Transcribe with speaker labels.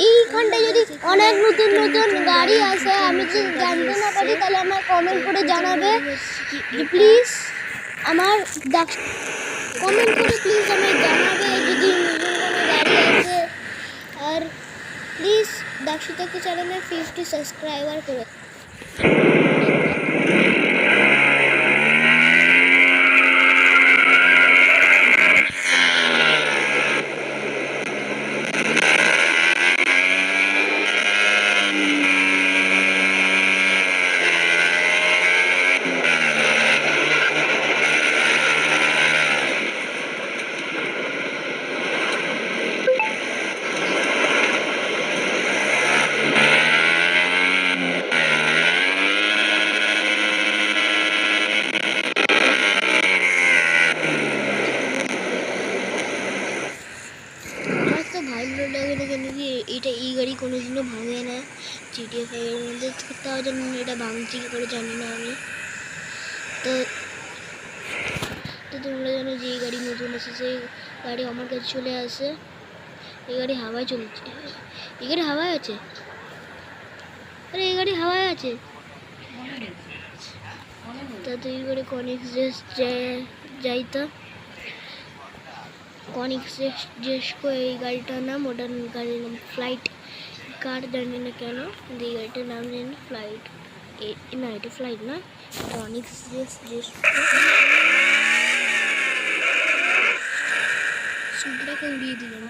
Speaker 1: এইখানটায় যদি অনেক নতুন নতুন গাড়ি আসে, আমি যদি জানতে না পারি তাহলে আমার কমেন্ট করে জানাবে প্লিজ। আমার কমেন্ট করে প্লিজ আমায় জানাবে যদি নতুন কোনো গাড়ি আসে। আর প্লিজ দাক্ষিতাকে চ্যানেলে 50 সাবস্ক্রাইবার করে। ভালো লাগে না কেন কি এটা এই গাড়ি কোনোদিনও ভাঙে না GTA 5 এর মধ্যে, তাও জানি না এটা ভাঙছে কি করে জানি না আমি। তো তোমরা জানো যে এই গাড়ি নতুন এসেছে, গাড়ি আমার কাছে চলে আসে। এই গাড়ি হাওয়ায় চলছে, এই গাড়ি হাওয়ায় আছে, আরে এই গাড়ি হাওয়ায় আছে। তো এই গাড়ি কনিক্স যাইতো কনিক্স জেসকো, এই গাড়িটার নাম, ওটার গাড়ির নাম ফ্লাইট কার, জানি না কেন এই গাড়িটার নাম জানি ফ্লাইট। না এটা ফ্লাইট না, কনিক্স জেসকো। সূর্যটাকে উড়িয়ে দিলাম।